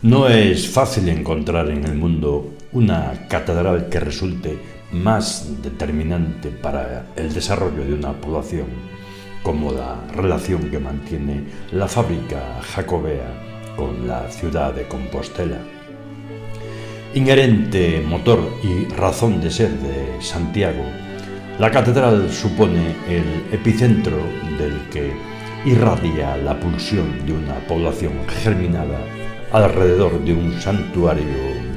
No es fácil encontrar en el mundo una catedral que resulte más determinante para el desarrollo de una población como la relación que mantiene la fábrica jacobea con la ciudad de Compostela. Inherente motor y razón de ser de Santiago, la catedral supone el epicentro del que irradia la pulsión de una población germinada alrededor de un santuario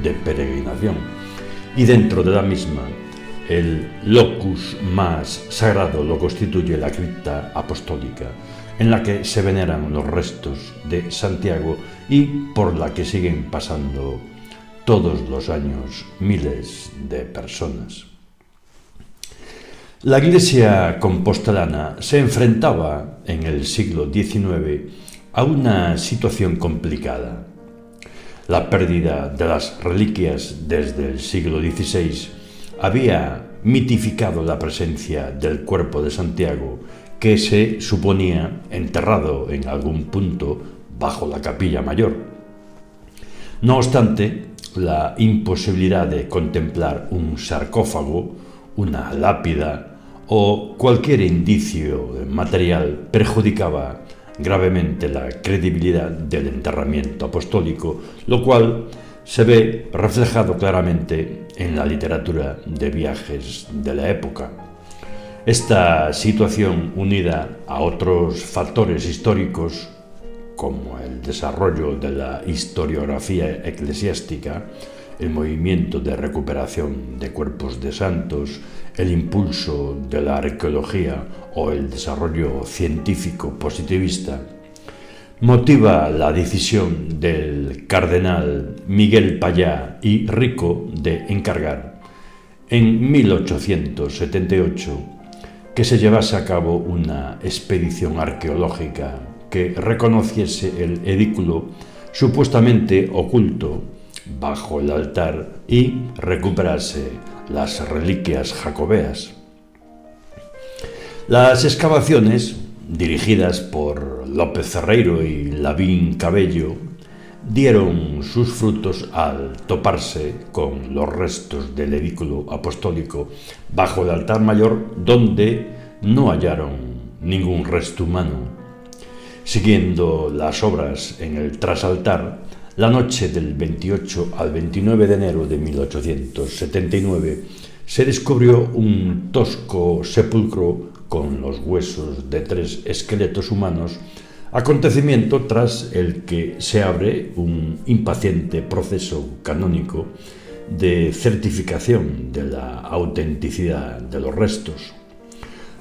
de peregrinación, y dentro de la misma el locus más sagrado lo constituye la cripta apostólica, en la que se veneran los restos de Santiago y por la que siguen pasando todos los años miles de personas. La Iglesia compostelana se enfrentaba en el siglo XIX a una situación complicada. La pérdida de las reliquias desde el siglo XVI había mitificado la presencia del cuerpo de Santiago, que se suponía enterrado en algún punto bajo la capilla mayor. No obstante, la imposibilidad de contemplar un sarcófago, una lápida o cualquier indicio material perjudicaba gravemente la credibilidad del enterramiento apostólico, lo cual se ve reflejado claramente en la literatura de viajes de la época. Esta situación, unida a otros factores históricos, como el desarrollo de la historiografía eclesiástica, el movimiento de recuperación de cuerpos de santos, el impulso de la arqueología o el desarrollo científico positivista, motiva la decisión del cardenal Miguel Payá y Rico de encargar, en 1878, que se llevase a cabo una expedición arqueológica que reconociese el edículo supuestamente oculto bajo el altar y recuperase las reliquias jacobeas. Las excavaciones, dirigidas por López Ferreiro y Lavín Cabello, dieron sus frutos al toparse con los restos del edículo apostólico bajo el altar mayor, donde no hallaron ningún resto humano. Siguiendo las obras en el trasaltar, la noche del 28 al 29 de enero de 1879 se descubrió un tosco sepulcro con los huesos de 3 esqueletos humanos, acontecimiento tras el que se abre un impaciente proceso canónico de certificación de la autenticidad de los restos.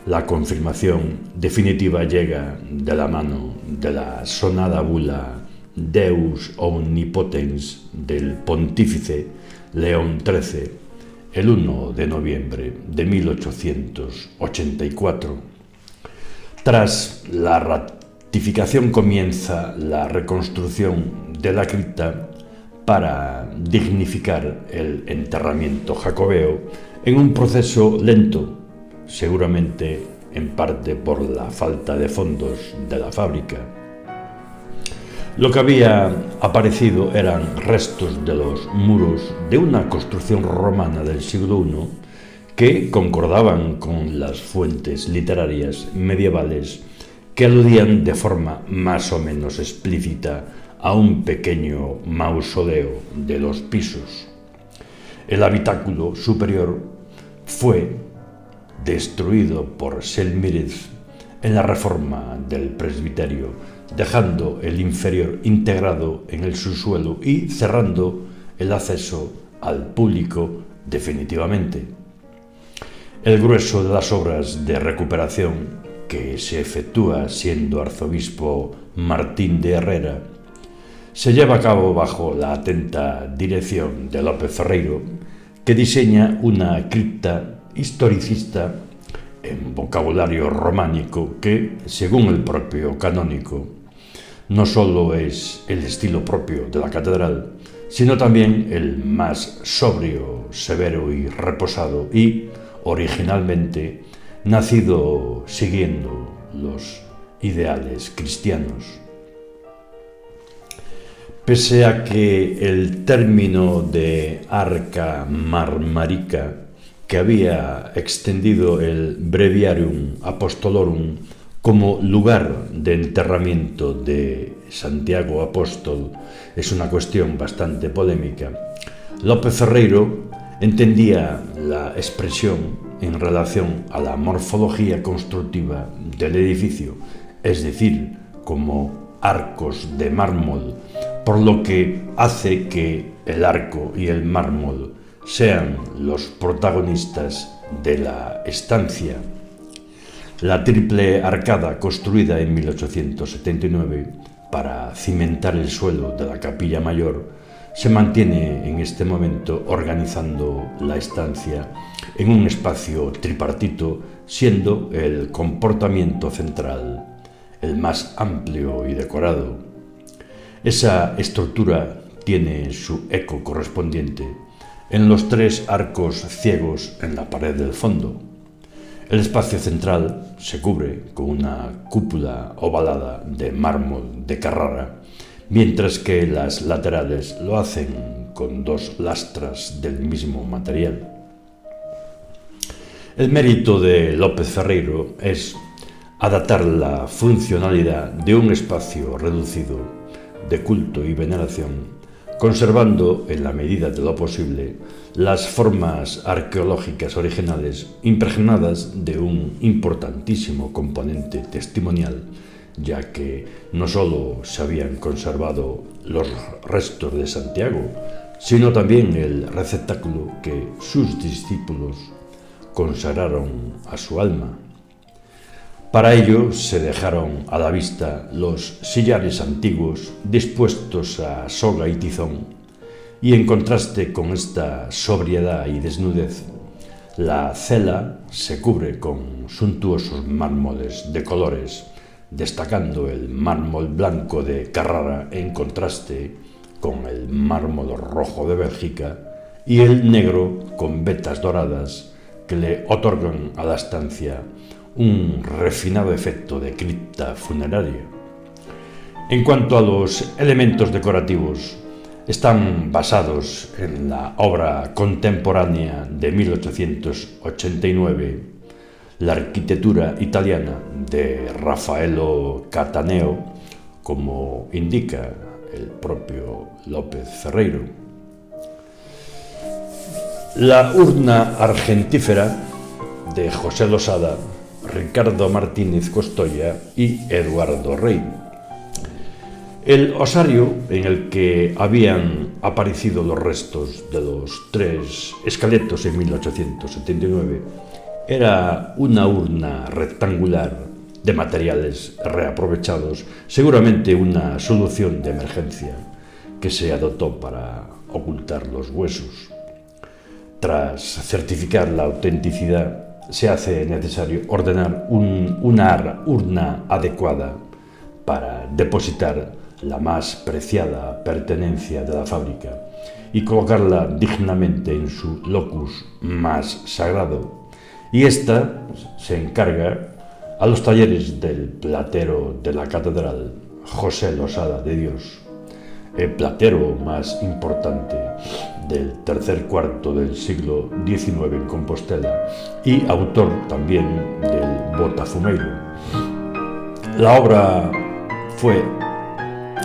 La confirmación definitiva llega de la mano de la sonada bula Deus Omnipotens del pontífice León XIII el 1 de noviembre de 1884. Tras la ratificación comienza la reconstrucción de la cripta para dignificar el enterramiento jacobeo en un proceso lento, seguramente en parte por la falta de fondos de la fábrica. Lo que había aparecido eran restos de los muros de una construcción romana del siglo I que concordaban con las fuentes literarias medievales que aludían de forma más o menos explícita a un pequeño mausoleo de 2 pisos. El habitáculo superior fue destruido por Selmírez en la reforma del presbiterio, dejando el inferior integrado en el subsuelo y cerrando el acceso al público definitivamente. El grueso de las obras de recuperación que se efectúa siendo arzobispo Martín de Herrera se lleva a cabo bajo la atenta dirección de López Ferreiro, que diseña una cripta historicista en vocabulario románico que, según el propio canónico, no solo es el estilo propio de la catedral, sino también el más sobrio, severo y reposado, y, originalmente, nacido siguiendo los ideales cristianos. Pese a que el término de arca marmarica, que había extendido el Breviarium Apostolorum como lugar de enterramiento de Santiago Apóstol, es una cuestión bastante polémica, López Ferreiro entendía la expresión en relación a la morfología constructiva del edificio, es decir, como arcos de mármol, por lo que hace que el arco y el mármol sean los protagonistas de la estancia. La triple arcada construida en 1879 para cimentar el suelo de la capilla mayor se mantiene en este momento organizando la estancia en un espacio tripartito, siendo el comportamiento central el más amplio y decorado. Esa estructura tiene su eco correspondiente en los tres arcos ciegos en la pared del fondo. El espacio central se cubre con una cúpula ovalada de mármol de Carrara, mientras que las laterales lo hacen con dos lastras del mismo material. El mérito de López Ferreiro es adaptar la funcionalidad de un espacio reducido de culto y veneración, conservando, en la medida de lo posible, las formas arqueológicas originales impregnadas de un importantísimo componente testimonial, ya que no solo se habían conservado los restos de Santiago, sino también el receptáculo que sus discípulos consagraron a su alma. Para ello se dejaron a la vista los sillares antiguos dispuestos a soga y tizón, y en contraste con esta sobriedad y desnudez, la cela se cubre con suntuosos mármoles de colores, destacando el mármol blanco de Carrara en contraste con el mármol rojo de Bélgica y el negro con vetas doradas que le otorgan a la estancia un refinado efecto de cripta funeraria. En cuanto a los elementos decorativos, están basados en la obra contemporánea de 1889, la arquitectura italiana de Raffaello Cattaneo, como indica el propio López Ferreiro. La urna argentífera de José Losada, Ricardo Martínez Costoya y Eduardo Rey. El osario en el que habían aparecido los restos de los tres esqueletos en 1879 era una urna rectangular de materiales reaprovechados, seguramente una solución de emergencia que se adoptó para ocultar los huesos. Tras certificar la autenticidad, se hace necesario ordenar una urna adecuada para depositar la más preciada pertenencia de la fábrica y colocarla dignamente en su locus más sagrado. Y esta se encarga a los talleres del platero de la catedral, José Losada de Dios, el platero más importante del tercer cuarto del siglo XIX en Compostela y autor también del Botafumeiro. La obra fue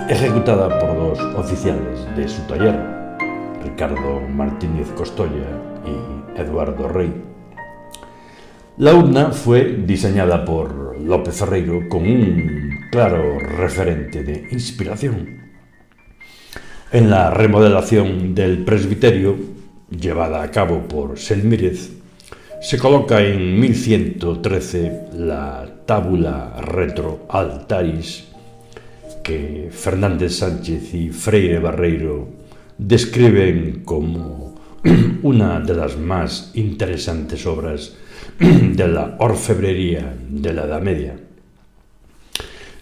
ejecutada por dos oficiales de su taller, Ricardo Martínez Costoya y Eduardo Rey. La urna fue diseñada por López Ferreiro con un claro referente de inspiración. En la remodelación del presbiterio, llevada a cabo por Selmírez, se coloca en 1113 la tábula retro altaris que Fernández Sánchez y Freire Barreiro describen como una de las más interesantes obras de la orfebrería de la Edad Media.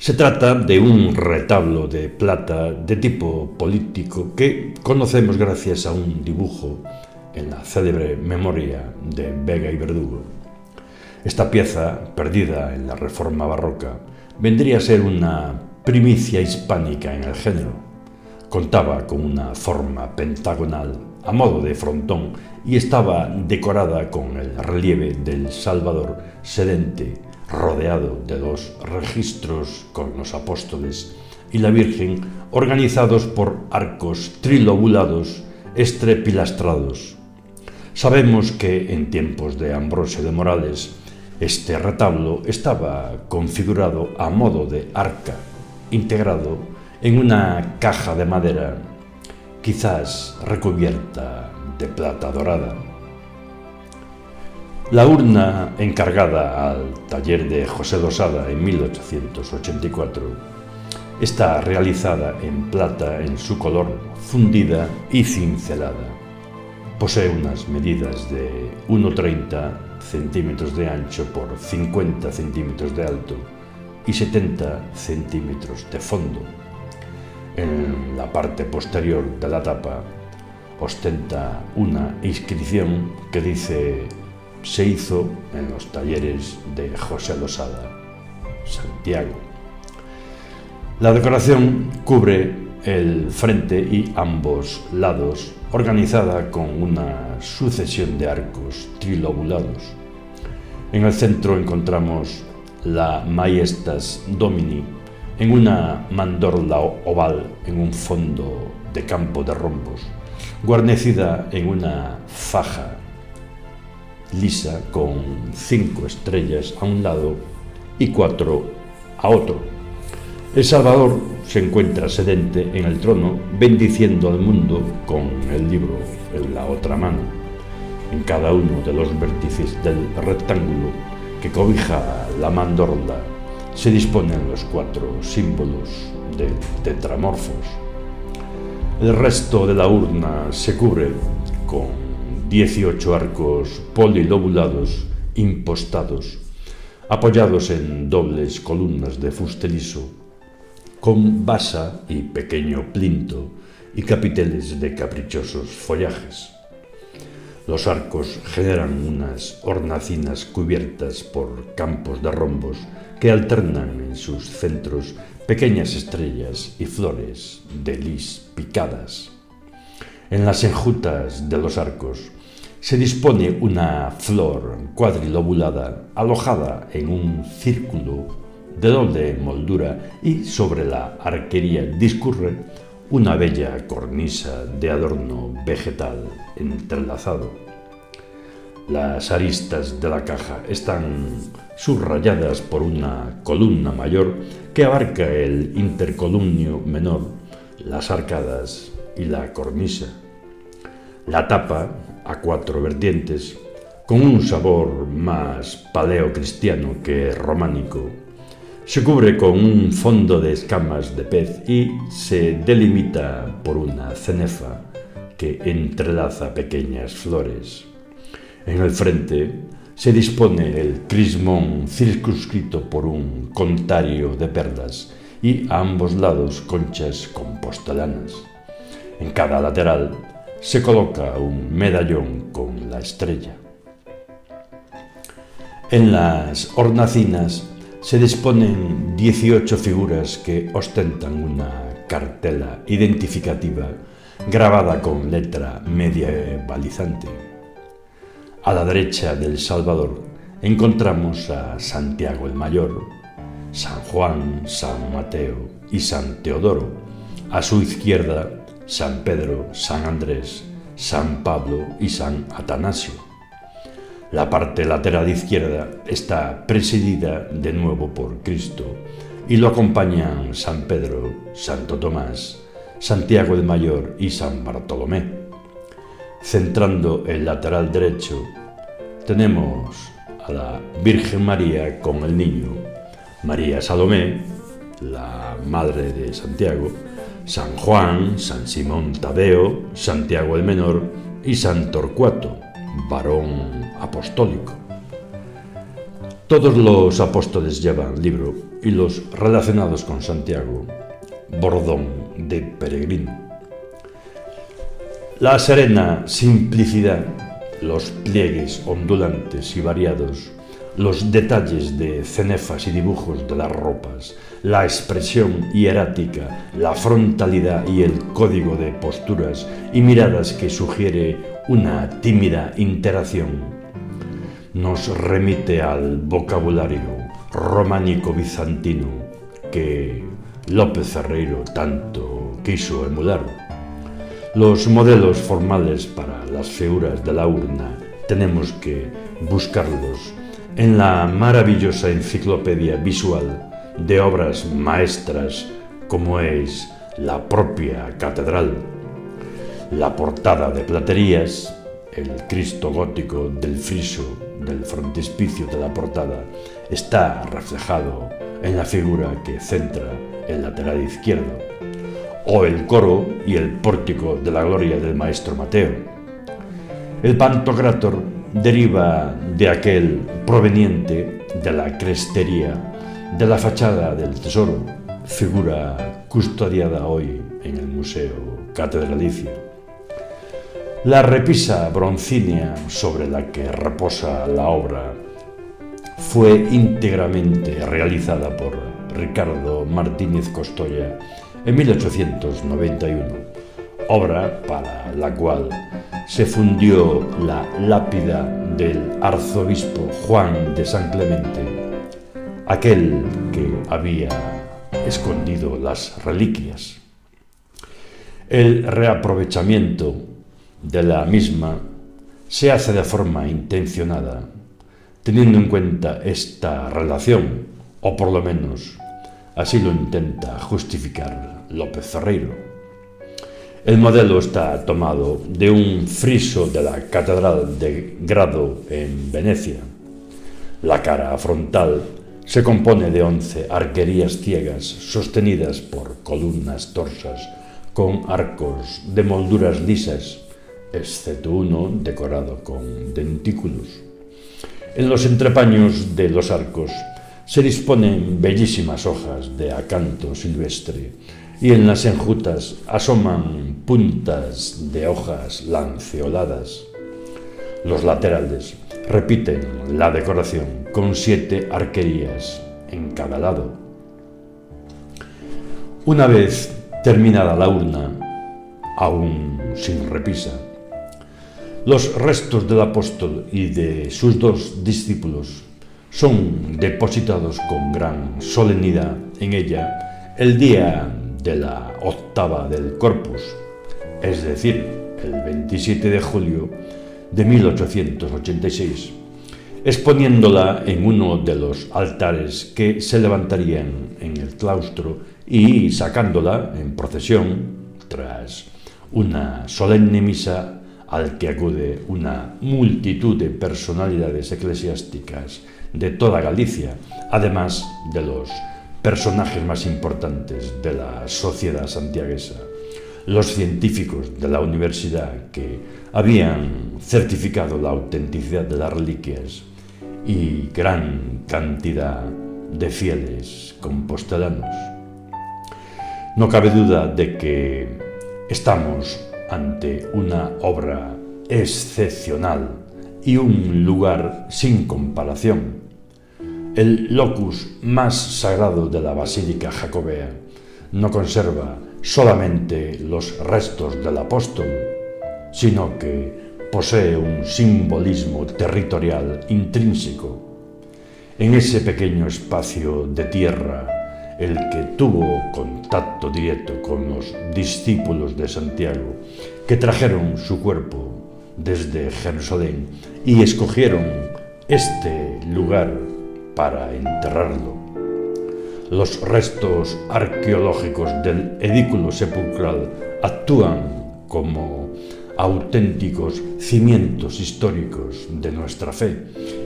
Se trata de un retablo de plata de tipo político que conocemos gracias a un dibujo en la célebre memoria de Vega y Verdugo. Esta pieza, perdida en la Reforma barroca, vendría a ser una primicia hispánica en el género, Contaba con una forma pentagonal a modo de frontón y estaba decorada con el relieve del Salvador sedente, rodeado de dos registros con los apóstoles y la Virgen, organizados por arcos trilobulados estrepilastrados. Sabemos que en tiempos de Ambrosio de Morales este retablo estaba configurado a modo de arca, integrado en una caja de madera, quizás recubierta de plata dorada. La urna encargada al taller de José Losada en 1884 está realizada en plata en su color fundida y cincelada. Posee unas medidas de 1,30 centímetros de ancho por 50 centímetros de alto y 70 centímetros de fondo. En la parte posterior de la tapa ostenta una inscripción que dice: se hizo en los talleres de José Losada, Santiago. La decoración cubre el frente y ambos lados, organizada con una sucesión de arcos trilobulados. En el centro encontramos la Maiestas Domini en una mandorla oval en un fondo de campo de rombos, guarnecida en una faja lisa con 5 estrellas a un lado y 4 a otro. El Salvador se encuentra sedente en el trono, bendiciendo al mundo con el libro en la otra mano. En cada uno de los vértices del rectángulo que cobija la mandorla se disponen los 4 símbolos de tetramorfos. El resto de la urna se cubre con 18 arcos polilobulados impostados, apoyados en dobles columnas de fuste liso, con basa y pequeño plinto y capiteles de caprichosos follajes. Los arcos generan unas hornacinas cubiertas por campos de rombos que alternan en sus centros pequeñas estrellas y flores de lis picadas. En las enjutas de los arcos se dispone una flor cuadrilobulada alojada en un círculo de doble moldura y sobre la arquería discurre una bella cornisa de adorno vegetal entrelazado. Las aristas de la caja están subrayadas por una columna mayor que abarca el intercolumnio menor, las arcadas y la cornisa. La tapa, a 4 vertientes, con un sabor más paleocristiano que románico, se cubre con un fondo de escamas de pez y se delimita por una cenefa que entrelaza pequeñas flores. En el frente se dispone el crismón circunscrito por un contario de perlas y a ambos lados conchas compostelanas. En cada lateral se coloca un medallón con la estrella. En las hornacinas se disponen 18 figuras que ostentan una cartela identificativa grabada con letra medievalizante. A la derecha del Salvador encontramos a Santiago el Mayor, San Juan, San Mateo y San Teodoro. A su izquierda, San Pedro, San Andrés, San Pablo y San Atanasio. La parte lateral izquierda está presidida de nuevo por Cristo y lo acompañan San Pedro, Santo Tomás, Santiago el Mayor y San Bartolomé. Centrando el lateral derecho, tenemos a la Virgen María con el niño, María Salomé, la madre de Santiago, San Juan, San Simón Tadeo, Santiago el Menor y San Torcuato, varón apostólico. Todos los apóstoles llevan libro y los relacionados con Santiago, bordón de peregrino. La serena simplicidad, los pliegues ondulantes y variados, los detalles de cenefas y dibujos de las ropas, la expresión hierática, la frontalidad y el código de posturas y miradas que sugiere una tímida interacción, nos remite al vocabulario románico-bizantino que López Ferreiro tanto quiso emular. Los modelos formales para las figuras de la urna tenemos que buscarlos en la maravillosa enciclopedia visual de obras maestras como es la propia catedral, la portada de platerías, el Cristo gótico del friso del frontispicio de la portada está reflejado en la figura que centra el lateral izquierdo, o el coro y el pórtico de la gloria del maestro Mateo. El Pantocrátor deriva de aquel proveniente de la crestería de la fachada del tesoro, figura custodiada hoy en el Museo Catedralicio. La repisa broncínea sobre la que reposa la obra fue íntegramente realizada por Ricardo Martínez Costoya en 1891, obra para la cual se fundió la lápida del arzobispo Juan de San Clemente, aquel que había escondido las reliquias. El reaprovechamiento de la misma se hace de forma intencionada, teniendo en cuenta esta relación, o por lo menos así lo intenta justificar López Ferreiro. El modelo está tomado de un friso de la Catedral de Grado en Venecia. La cara frontal se compone de 11 arquerías ciegas sostenidas por columnas torsas con arcos de molduras lisas, excepto uno decorado con dentículos. En los entrepaños de los arcos se disponen bellísimas hojas de acanto silvestre y en las enjutas asoman puntas de hojas lanceoladas. Los laterales repiten la decoración con 7 arquerías en cada lado. Una vez terminada la urna, aún sin repisa, los restos del apóstol y de sus 2 discípulos son depositados con gran solemnidad en ella el día de la octava del Corpus, es decir, el 27 de julio de 1886, exponiéndola en uno de los altares que se levantarían en el claustro y sacándola en procesión tras una solemne misa al que acude una multitud de personalidades eclesiásticas de toda Galicia, además de los personajes más importantes de la sociedad santiaguesa, los científicos de la universidad que habían certificado la autenticidad de las reliquias y gran cantidad de fieles compostelanos. No cabe duda de que estamos ante una obra excepcional y un lugar sin comparación. El locus más sagrado de la Basílica Jacobea no conserva solamente los restos del apóstol, sino que posee un simbolismo territorial intrínseco. En ese pequeño espacio de tierra, el que tuvo contacto directo con los discípulos de Santiago, que trajeron su cuerpo desde Jerusalén y escogieron este lugar para enterrarlo. Los restos arqueológicos del edículo sepulcral actúan como auténticos cimientos históricos de nuestra fe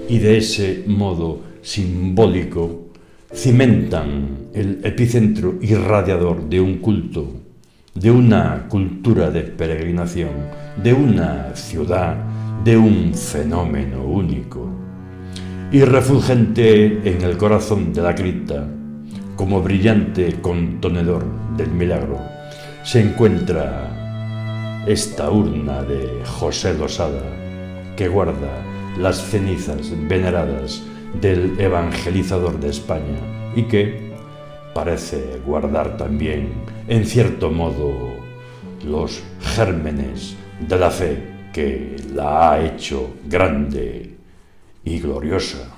y de ese modo simbólico cimentan el epicentro irradiador de un culto, de una cultura de peregrinación, de una ciudad, de un fenómeno único. Y refulgente en el corazón de la cripta, como brillante contenedor del milagro, se encuentra esta urna de José Losada, que guarda las cenizas veneradas del evangelizador de España y que, parece guardar también, en cierto modo, los gérmenes de la fe que la ha hecho grande y gloriosa.